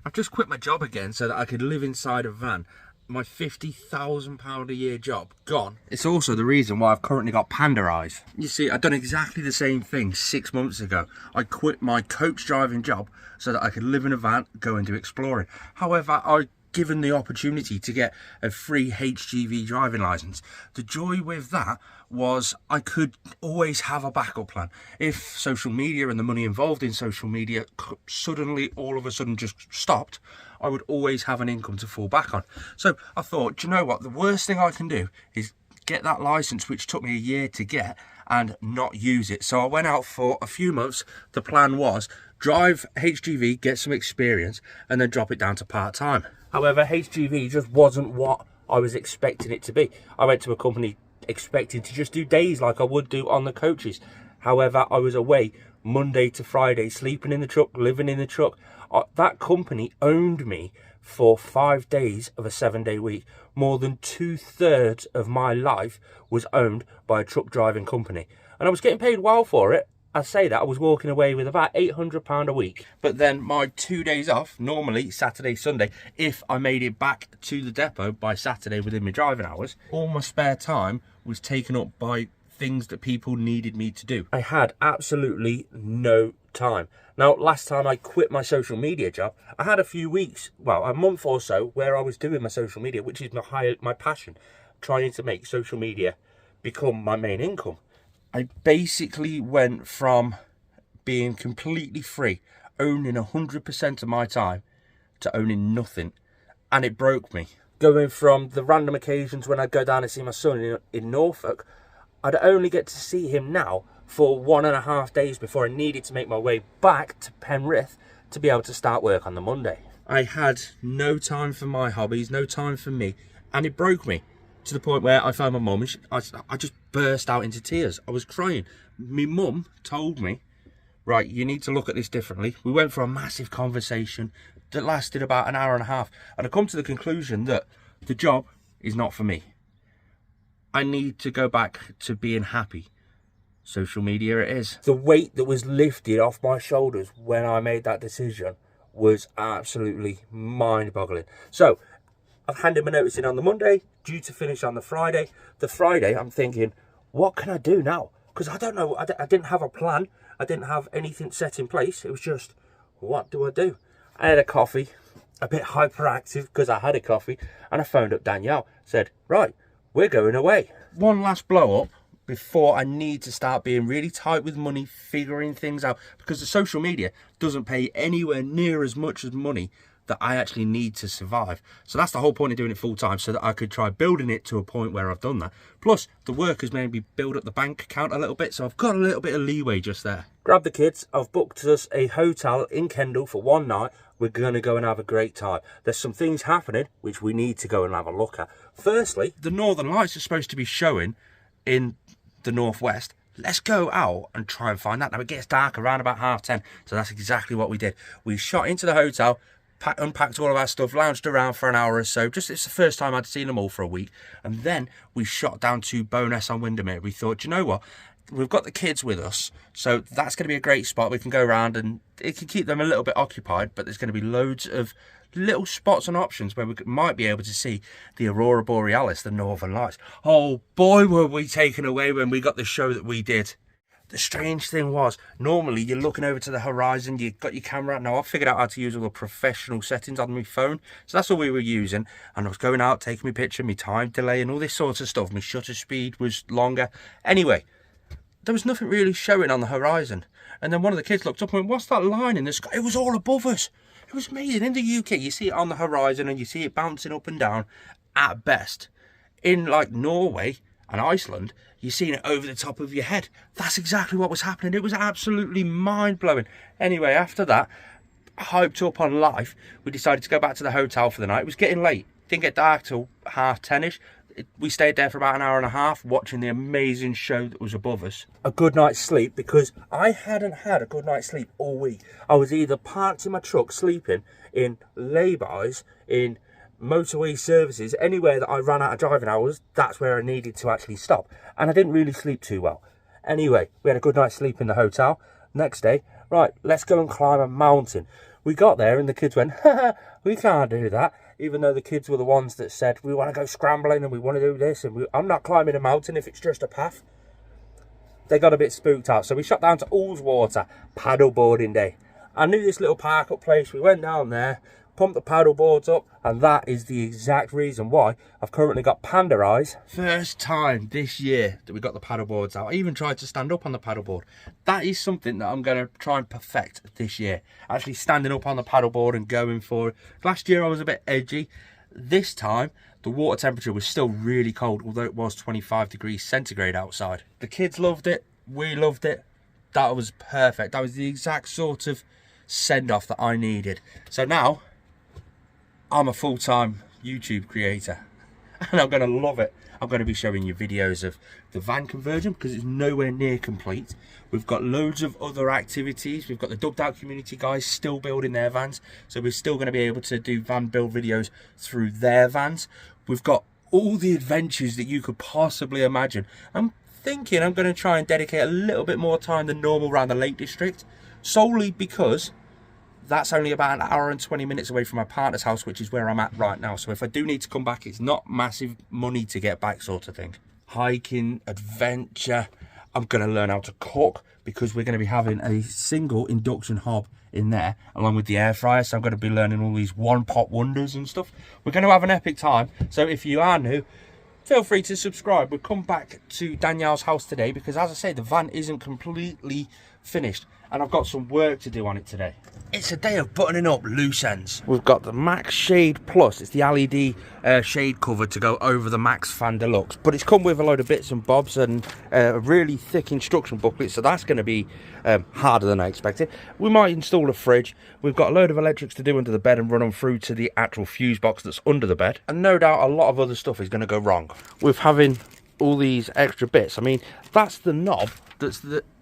I've just quit my job again so that I could live inside a van. My £50,000 a year job gone. It's also the reason why I've currently got panda eyes. You see, I've done exactly the same thing 6 months ago. I quit my coach driving job so that I could live in a van, go and do exploring. However, I given the opportunity to get a free HGV driving license. The joy with that was I could always have a backup plan. If social media and the money involved in social media suddenly all of a sudden just stopped, I would always have an income to fall back on. So I thought, do you know what, the worst thing I can do is get that license, which took me a year to get, and not use it. So I went out for a few months. The plan was drive HGV, get some experience, and then drop it down to part-time. However, HGV just wasn't what I was expecting it to be. I went to a company expecting to just do days like I would do on the coaches. However, I was away Monday to Friday, sleeping in the truck, living in the truck. That company owned me for 5 days of a 7-day week. More than 2/3 of my life was owned by a truck driving company. And I was getting paid well for it. I say that I was walking away with about £800 a week. But then my 2 days off, normally Saturday, Sunday, if I made it back to the depot by Saturday within my driving hours, all my spare time was taken up by things that people needed me to do. I had absolutely no time. Now, last time I quit my social media job, I had a few weeks, well, a month or so, where I was doing my social media, which is my passion, trying to make social media become my main income. I basically went from being completely free, owning 100% of my time, to owning nothing, and it broke me. Going from the random occasions when I'd go down and see my son in Norfolk, I'd only get to see him now for 1.5 days before I needed to make my way back to Penrith to be able to start work on the Monday. I had no time for my hobbies, no time for me, and it broke me. To the point where I found my mum and I just burst out into tears. I was crying. My mum told me, right, you need to look at this differently. We went for a massive conversation that lasted about an hour and a half. And I come to the conclusion that the job is not for me. I need to go back to being happy. Social media it is. The weight that was lifted off my shoulders when I made that decision was absolutely mind-boggling. So I've handed my notice in on the Monday, due to finish on the Friday. The Friday, I'm thinking, what can I do now? Because I don't know, I didn't have a plan. I didn't have anything set in place. It was just, what do I do? I had a coffee, a bit hyperactive because I had a coffee, and I phoned up Danielle, said, right, we're going away. One last blow up before I need to start being really tight with money, figuring things out, because the social media doesn't pay anywhere near as much as money that I actually need to survive. So that's the whole point of doing it full time, so that I could try building it to a point where I've done that. Plus, the work has made me build up the bank account a little bit, so I've got a little bit of leeway just there. Grab the kids. I've booked us a hotel in Kendal for one night. We're going to go and have a great time. There's some things happening which we need to go and have a look at. Firstly, the Northern Lights are supposed to be showing in the northwest. Let's go out and try and find that. Now, it gets dark around about 10:30, so that's exactly what we did. We shot into the hotel, unpacked all of our stuff, lounged around for an hour or so. It's the first time I'd seen them all for a week. And then we shot down to Bowness on Windermere. We thought, you know what? We've got the kids with us, so that's going to be a great spot. We can go around and it can keep them a little bit occupied, but there's going to be loads of little spots and options where we might be able to see the Aurora Borealis, the Northern Lights. Oh boy, were we taken away when we got the show that we did. The strange thing was, normally you're looking over to the horizon, you've got your camera out. Now, I figured out how to use all the professional settings on my phone, so that's all we were using. And I was going out, taking my picture, my time delay and all this sort of stuff. My shutter speed was longer. Anyway, there was nothing really showing on the horizon. And then one of the kids looked up and went, what's that line in the sky? It was all above us. It was amazing. In the UK, you see it on the horizon and you see it bouncing up and down at best. In like Norway and Iceland, you're seeing it over the top of your head. That's exactly what was happening. It was absolutely mind-blowing. Anyway, after that, hyped up on life, we decided to go back to the hotel for the night. It was getting late. Didn't get dark till 10:30ish. We stayed there for about an hour and a half watching the amazing show that was above us. A good night's sleep, because I hadn't had a good night's sleep all week. I was either parked in my truck sleeping, in lay-bys, in motorway services, anywhere that I ran out of driving hours, that's where I needed to actually stop. And I didn't really sleep too well. Anyway, we had a good night's sleep in the hotel. Next day, right, let's go and climb a mountain. We got there and the kids went, haha, we can't do that. Even though the kids were the ones that said, we want to go scrambling and we want to do this. And I'm not climbing a mountain if it's just a path. They got a bit spooked out. So we shot down to Ullswater, paddle boarding day. I knew this little park up place. We went down there, pumped the paddle boards up, and that is the exact reason why I've currently got panda eyes. First time this year that we got the paddle boards out. I even tried to stand up on the paddle board. That is something that I'm going to try and perfect this year. Actually standing up on the paddle board and going for it. Last year I was a bit edgy. This time the water temperature was still really cold, although it was 25 degrees centigrade outside. The kids loved it. We loved it. That was perfect. That was the exact sort of send-off that I needed. So now I'm a full-time YouTube creator and I'm going to love it. I'm going to be showing you videos of the van conversion because it's nowhere near complete. We've got loads of other activities. We've got the Dubbed Out community guys still building their vans, so we're still going to be able to do van build videos through their vans. We've got all the adventures that you could possibly imagine. I'm thinking I'm going to try and dedicate a little bit more time than normal around the Lake District, solely because that's only about an hour and 20 minutes away from my partner's house, which is where I'm at right now. So if I do need to come back, it's not massive money to get back sort of thing. Hiking, adventure. I'm going to learn how to cook because we're going to be having a single induction hob in there along with the air fryer. So I'm going to be learning all these one-pot wonders and stuff. We're going to have an epic time. So if you are new, feel free to subscribe. We'll come back to Danielle's house today because, as I say, the van isn't completely finished and I've got some work to do on it today. It's a day of buttoning up loose ends. We've got the Max Shade Plus. It's the LED shade cover to go over the Max Fan Deluxe, but it's come with a load of bits and bobs and a really thick instruction booklet, so that's going to be harder than I expected. We might install a fridge. We've got a load of electrics to do under the bed and run them through to the actual fuse box that's under the bed, and no doubt a lot of other stuff is going to go wrong with having all these extra bits. I mean, that's the knob.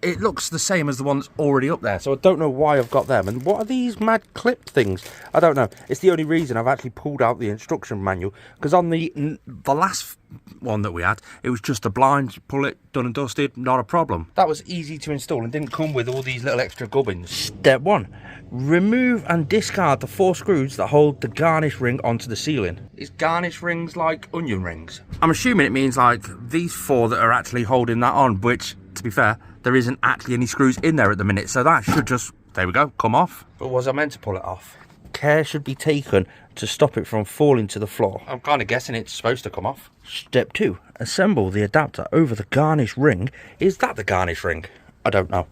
It looks the same as the one that's already up there, so I don't know why I've got them. And what are these mad clip things? I don't know. It's the only reason I've actually pulled out the instruction manual, because on the last one that we had, it was just a blind, pull it, done and dusted, not a problem. That was easy to install and didn't come with all these little extra gubbins. Step 1. Remove and discard the 4 screws that hold the garnish ring onto the ceiling. Is garnish rings like onion rings? I'm assuming it means like these 4 that are actually holding that on, which, to be fair, there isn't actually any screws in there at the minute, so that should just, there we go, come off. But was I meant to pull it off? Care should be taken to stop it from falling to the floor. I'm kind of guessing it's supposed to come off. Step 2. Assemble the adapter over the garnish ring. Is that the garnish ring? I don't know.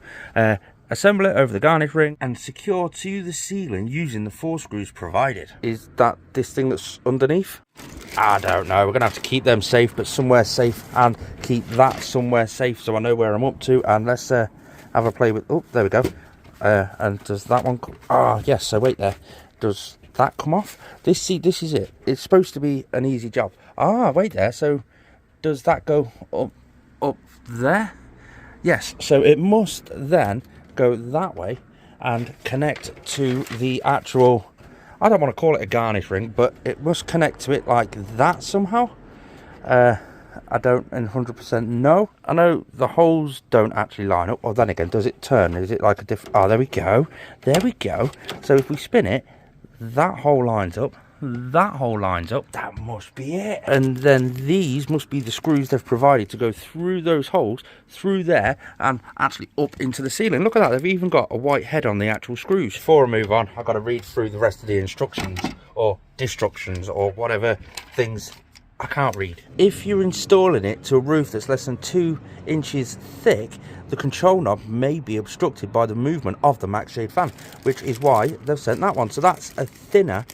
Assemble it over the garnish ring and secure to the ceiling using the 4 screws provided. Is that this thing that's underneath? I don't know. We're going to have to keep them safe, but somewhere safe, and keep that somewhere safe so I know where I'm up to. And let's have a play with... Oh, there we go. And does that one... Ah, yes, so wait there. Does that come off? See, this is it. It's supposed to be an easy job. Ah, wait there. So does that go up there? Yes, so it must then go that way and connect to the actual, I don't want to call it a garnish ring, but it must connect to it like that somehow. I don't 100% know. I know the holes don't actually line up. Or then again, does it turn? Is it like a different... Oh, there we go. There we go. So if we spin it, that hole lines up. That hole lines up. That must be it. And then these must be the screws they've provided to go through those holes, through there, and actually up into the ceiling. Look at that. They've even got a white head on the actual screws. Before I move on, I've got to read through the rest of the instructions, or destructions, or whatever things I can't read. If you're installing it to a roof that's less than 2 inches thick, the control knob may be obstructed by the movement of the Max Shade fan, which is why they've sent that one. So that's a thinner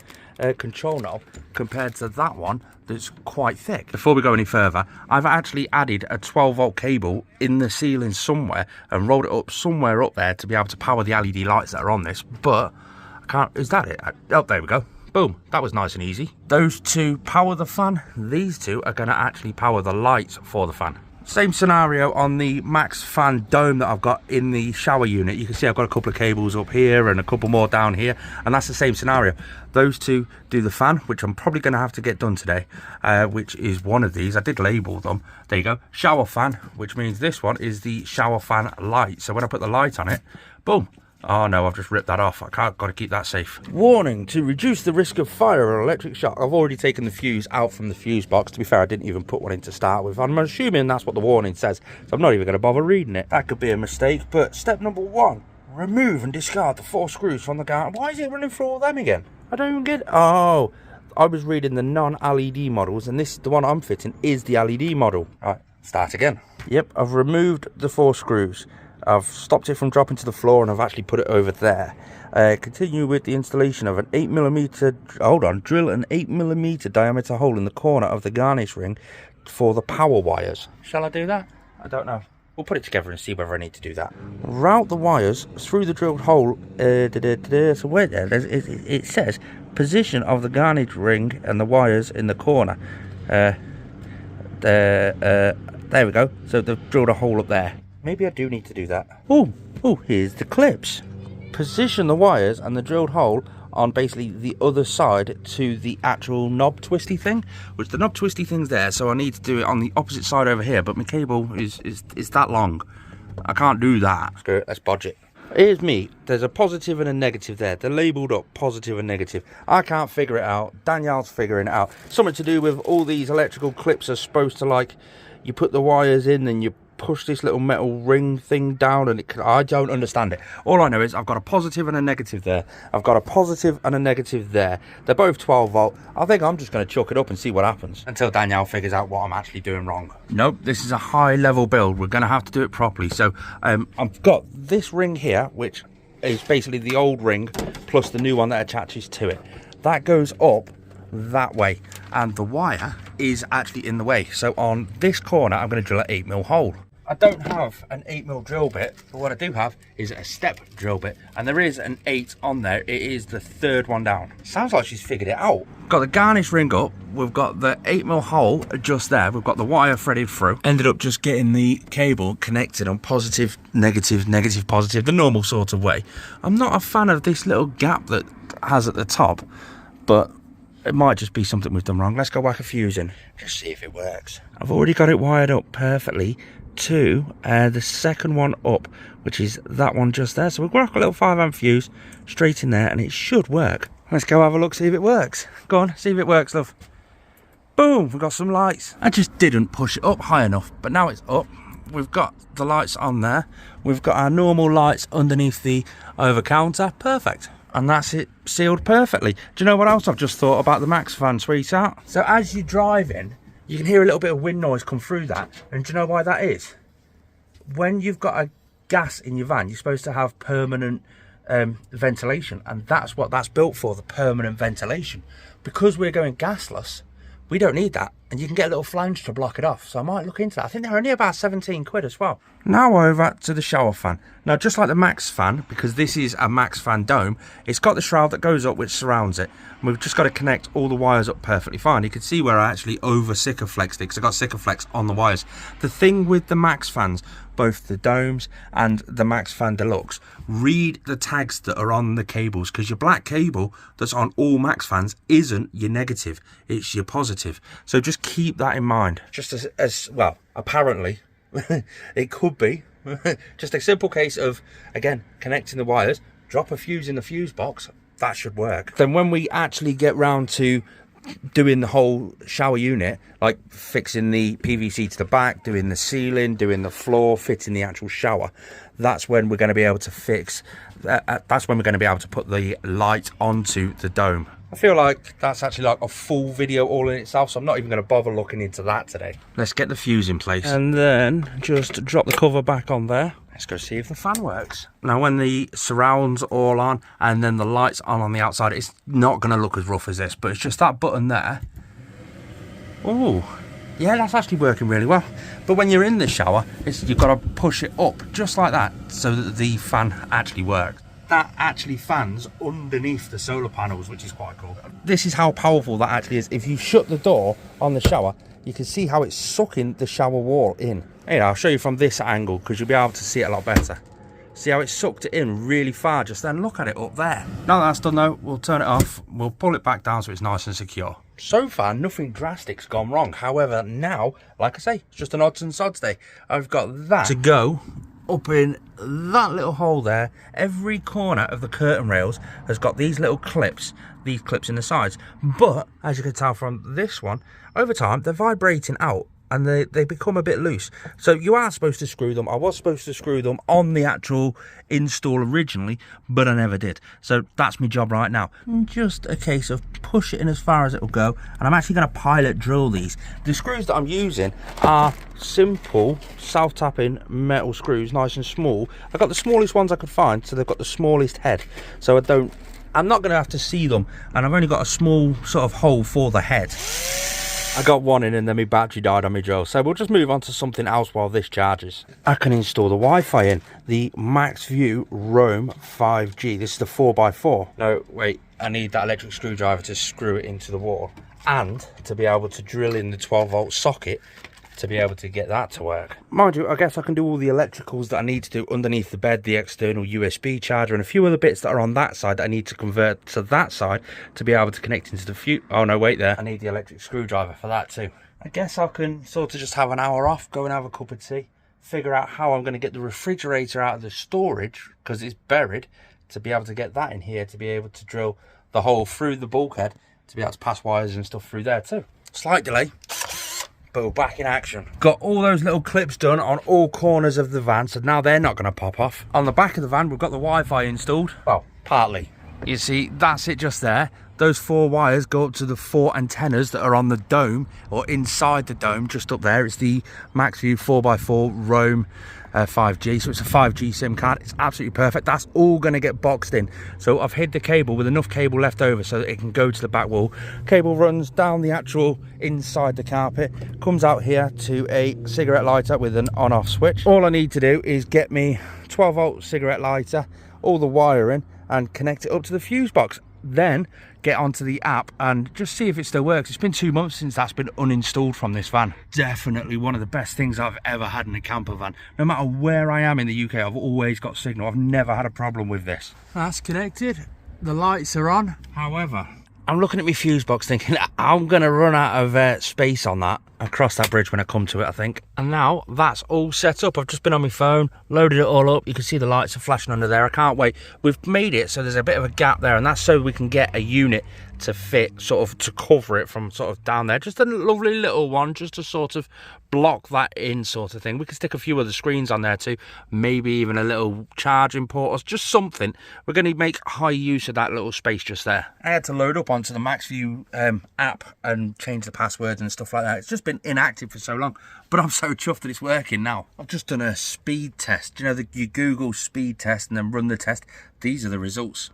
control knob compared to that one that's quite thick. Before we go any further, I've actually added a 12-volt cable in the ceiling somewhere and rolled it up somewhere up there to be able to power the LED lights that are on this, but I can't... Is that it? Oh, there we go. Boom, that was nice and easy. Those 2 power the fan. These 2 are going to actually power the lights for the fan. Same scenario on the Max Fan dome that I've got in the shower unit. You can see I've got a couple of cables up here and a couple more down here, and that's the same scenario. Those 2 do the fan, which I'm probably going to have to get done today, which is one of these. I did label them. There you go. Shower fan, which means this one is the shower fan light. So when I put the light on it, boom, Oh no, I've just ripped that off. Got to keep that safe. Warning, to reduce the risk of fire or electric shock. I've already taken the fuse out from the fuse box. To be fair, I didn't even put one in to start with. I'm assuming that's what the warning says, so I'm not even going to bother reading it. That could be a mistake, but step number 1, remove and discard the 4 screws from the guard. Why is it running through all them again? I don't even get it. Oh, I was reading the non-LED models, and the one I'm fitting is the LED model. All right, start again. Yep, I've removed the 4 screws. I've stopped it from dropping to the floor, and I've actually put it over there. Continue with the installation of an 8mm, drill an 8mm diameter hole in the corner of the garnish ring for the power wires. Shall I do that? I don't know. We'll put it together and see whether I need to do that. Route the wires through the drilled hole. So wait there, it says position of the garnish ring and the wires in the corner. There we go. So they've drilled a hole up there. Maybe I do need to do that. Oh, here's the clips. Position the wires and the drilled hole on basically the other side to the actual knob twisty thing, which the knob twisty thing's there, so I need to do it on the opposite side over here, but my cable is that long. I can't do that. Screw it, let's bodge it. Here's me. There's a positive and a negative there. They're labelled up positive and negative. I can't figure it out. Danielle's figuring it out. Something to do with all these electrical clips are supposed to, like, you put the wires in and you push this little metal ring thing down, and I don't understand it. All I know is I've got a positive and a negative there. I've got a positive and a negative there. They're both 12 volt. I think I'm just going to chuck it up and see what happens until Danielle figures out what I'm actually doing wrong. Nope, this is a high level build. We're going to have to do it properly. So I've got this ring here, which is basically the old ring plus the new one that attaches to it. That goes up that way, and the wire is actually in the way. So on this corner I'm going to drill an 8mm hole. I don't have an 8mm drill bit, but what I do have is a step drill bit, and there is an 8 on there. It is the 3rd one down. Sounds like she's figured it out. Got the garnish ring up, we've got the 8mm hole just there, we've got the wire threaded through. Ended up just getting the cable connected on positive, negative, negative, positive, the normal sort of way. I'm not a fan of this little gap that has at the top, but it might just be something we've done wrong. Let's go whack a fuse in, just see if it works. I've already got it wired up perfectly to the second one up, which is that one just there. So we'll whack a little 5 amp fuse straight in there, and it should work. Let's go have a look, see if it works. Go on, see if it works, love. Boom, we've got some lights. I just didn't push it up high enough, but now it's up. We've got the lights on there. We've got our normal lights underneath the over counter. Perfect. And that's it sealed perfectly. Do you know what else I've just thought about the Maxview, sweetheart? So as you're driving, you can hear a little bit of wind noise come through that. And do you know why that is? When you've got a gas in your van, you're supposed to have permanent ventilation. And that's what that's built for, the permanent ventilation. Because we're going gasless, we don't need that. And you can get a little flange to block it off. So I might look into that. I think they're only about 17 quid as well. Now over to the shower fan. Now, just like the Max fan, because this is a Max fan dome, it's got the shroud that goes up which surrounds it. And we've just got to connect all the wires up perfectly fine. You can see where I actually over Sikaflexed it, because I got Sikaflex on the wires. The thing with the Max fans, both the domes and the Max Fan Deluxe, read the tags that are on the cables, because your black cable that's on all Max fans isn't your negative, it's your positive. So just keep that in mind. Just as well, apparently it could be just a simple case of, again, connecting the wires, drop a fuse in the fuse box, that should work. Then when we actually get round to doing the whole shower unit, like fixing the PVC to the back, doing the ceiling, doing the floor, fitting the actual shower, that's when we're going to be able to fix that's when we're going to be able to put the light onto the dome. I feel like that's actually like a full video all in itself, so I'm not even going to bother looking into that today. Let's get the fuse in place and then just drop the cover back on there. Let's go see if the fan works. Now when the surround's all on and then the lights on the outside, it's not going to look as rough as this, but it's just that button there. Oh, yeah, that's actually working really well. But when you're in the shower, you've got to push it up just like that so that the fan actually works. That actually fans underneath the solar panels, which is quite cool. This is how powerful that actually is. If you shut the door on the shower, you can see how it's sucking the shower wall in. Here, I'll show you from this angle because you'll be able to see it a lot better. See how it sucked it in really far just then? Look at it up there. Now that's done though, we'll turn it off. We'll pull it back down so it's nice and secure. So far, nothing drastic's gone wrong. However, now, like I say, it's just an odds and sods day. I've got that to go up in that little hole there. Every corner of the curtain rails has got these little clips, these clips in the sides. But as you can tell from this one, over time they're vibrating out and they become a bit loose. So you are supposed to screw them. I was supposed to screw them on the actual install originally, but I never did. So that's my job right now. Just a case of push it in as far as it will go. And I'm actually going to pilot drill these. The screws that I'm using are simple self-tapping metal screws, nice and small. I got the smallest ones I could find, so they've got the smallest head. So I'm not going to have to see them. And I've only got a small sort of hole for the head. I got one in and then my battery died on my drill, so we'll just move on to something else while this charges. I can install the Wi-Fi in, the Maxview Roam 5G. This is the 4x4. No, wait, I need that electric screwdriver to screw it into the wall and to be able to drill in the 12-volt socket to be able to get that to work. Mind you, I guess I can do all the electricals that I need to do underneath the bed, the external USB charger, and a few other bits that are on that side that I need to convert to that side to be able to connect into the fuse. Oh no, wait there. I need the electric screwdriver for that too. I guess I can sort of just have an hour off, go and have a cup of tea, figure out how I'm going to get the refrigerator out of the storage, because it's buried, to be able to get that in here, to be able to drill the hole through the bulkhead, to be able to pass wires and stuff through there too. Slight delay, but we're back in action. Got all those little clips done on all corners of the van, so now they're not going to pop off. On the back of the van, we've got the Wi-Fi installed. Well, partly. You see, that's it just there. Those 4 wires go up to the 4 antennas that are on the dome, or inside the dome, just up there. It's the Maxview 4x4 Roam 5G, so it's a 5G SIM card. It's absolutely perfect. That's all going to get boxed in. So I've hid the cable with enough cable left over so that it can go to the back wall. Cable runs down the actual inside the carpet, comes out here to a cigarette lighter with an on-off switch. All I need to do is get me 12-volt cigarette lighter, all the wiring, and connect it up to the fuse box. Then get onto the app and just see if it still works. It's been 2 months since that's been uninstalled from this van. Definitely one of the best things I've ever had in a camper van. No matter where I am in the UK, I've always got signal. I've never had a problem with this. That's connected. The lights are on. However, I'm looking at my fuse box thinking I'm going to run out of space on that. I'll cross that bridge when I come to it, I think. And now that's all set up. I've just been on my phone, loaded it all up. You can see the lights are flashing under there. I can't wait. We've made it so there's a bit of a gap there, and that's so we can get a unit to fit, sort of to cover it from sort of down there. Just a lovely little one, just to sort of block that in, sort of thing. We can stick a few other screens on there too, maybe even a little charging port or just something. We're going to make high use of that little space just there. I had to load up onto the Maxview app and change the passwords and stuff like that. It's just been inactive for so long, but I'm so chuffed that it's working now. I've just done a speed test. You know, you Google speed test and then run the test. These are the results.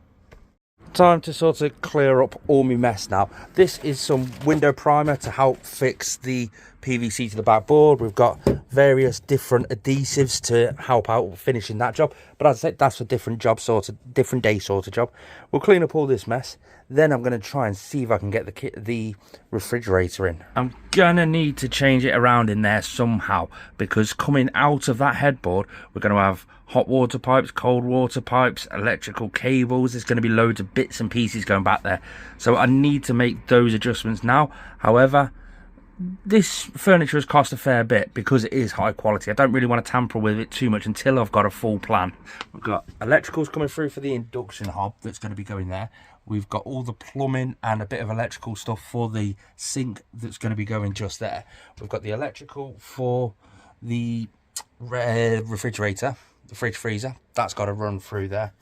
Time to sort of clear up all my mess now. This is some window primer to help fix the PVC to the backboard. We've got various different adhesives to help out finishing that job, but as I said, that's a different job, sort of different day sort of job. We'll clean up all this mess, then I'm going to try and see if I can get the refrigerator in. I'm gonna need to change it around in there somehow, because coming out of that headboard we're going to have hot water pipes, cold water pipes, electrical cables. There's going to be loads of bits and pieces going back there, so I need to make those adjustments now. However, this furniture has cost a fair bit because it is high quality. I don't really want to tamper with it too much until I've got a full plan. We've got electricals coming through for the induction hob that's going to be going there. We've got all the plumbing and a bit of electrical stuff for the sink that's going to be going just there. We've got the electrical for the refrigerator, the fridge freezer. That's got to run through there.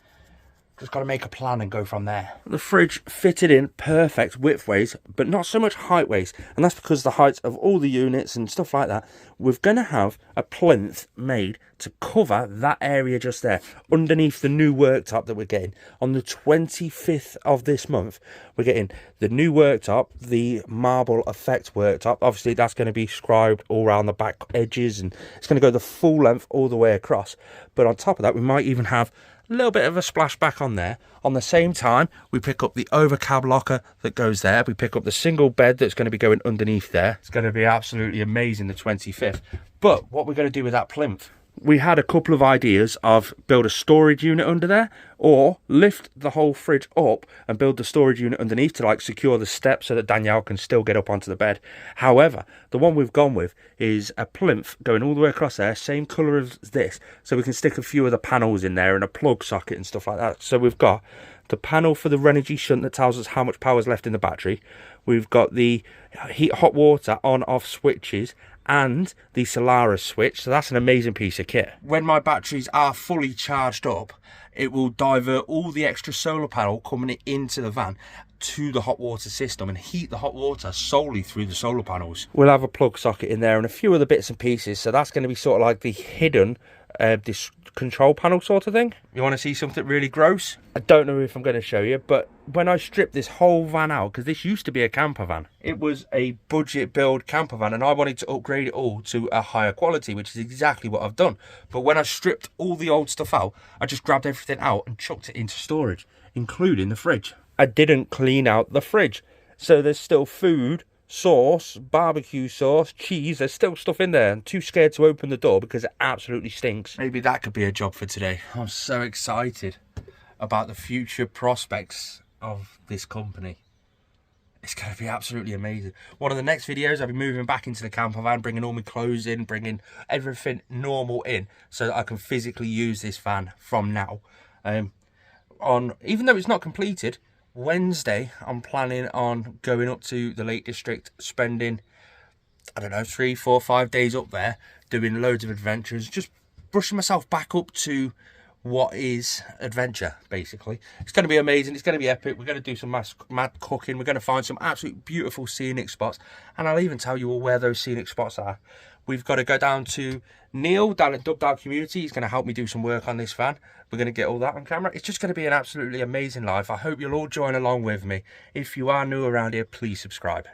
Just got to make a plan and go from there. The fridge fitted in perfect width-ways, but not so much height-ways. And that's because the heights of all the units and stuff like that, we're going to have a plinth made to cover that area just there, underneath the new worktop that we're getting. On the 25th of this month, we're getting the new worktop, the marble effect worktop. Obviously, that's going to be scribed all around the back edges, and it's going to go the full length all the way across. But on top of that, we might even have a little bit of a splashback on there. On the same time, we pick up the overcab locker that goes there. We pick up the single bed that's going to be going underneath there. It's going to be absolutely amazing, the 25th. But what we're going to do with that plinth, We had a couple of ideas of build a storage unit under there, or lift the whole fridge up and build the storage unit underneath to like secure the steps so that Danielle can still get up onto the bed. However, the one we've gone with is a plinth going all the way across there, same colour as this, so we can stick a few of the panels in there and a plug socket and stuff like that. So we've got the panel for the Renogy shunt that tells us how much power is left in the battery. We've got the heat hot water on off switches and the Solaris switch, so that's an amazing piece of kit. When my batteries are fully charged up, it will divert all the extra solar panel coming into the van to the hot water system and heat the hot water solely through the solar panels. We'll have a plug socket in there and a few other bits and pieces, so that's going to be sort of like the hidden this control panel sort of thing. You want to see something really gross? I don't know if I'm going to show you, but when I stripped this whole van out, because this used to be a camper van, it was a budget build camper van, and I wanted to upgrade it all to a higher quality, which is exactly what I've done. But when I stripped all the old stuff out, I just grabbed everything out and chucked it into storage, including the fridge. I didn't clean out the fridge, so there's still food, sauce, barbecue sauce, cheese. There's still stuff in there. I'm too scared to open the door because it absolutely stinks. Maybe that could be a job for today. I'm so excited about the future prospects of this company. It's going to be absolutely amazing. One of the next videos, I'll be moving back into the camper van, bringing all my clothes in, bringing everything normal in so that I can physically use this van from now. Even though it's not completed, Wednesday, I'm planning on going up to the Lake District, spending, I don't know, 3, 4, 5 days up there, doing loads of adventures, just brushing myself back up to what is adventure, basically. It's going to be amazing. It's going to be epic. We're going to do some mad cooking. We're going to find some absolutely beautiful scenic spots, and I'll even tell you all where those scenic spots are. We've got to go down to Neil down at Dubbed Out Community. He's going to help me do some work on this van. We're going to get all that on camera. It's just going to be an absolutely amazing life. I hope you'll all join along with me. If you are new around here, please subscribe.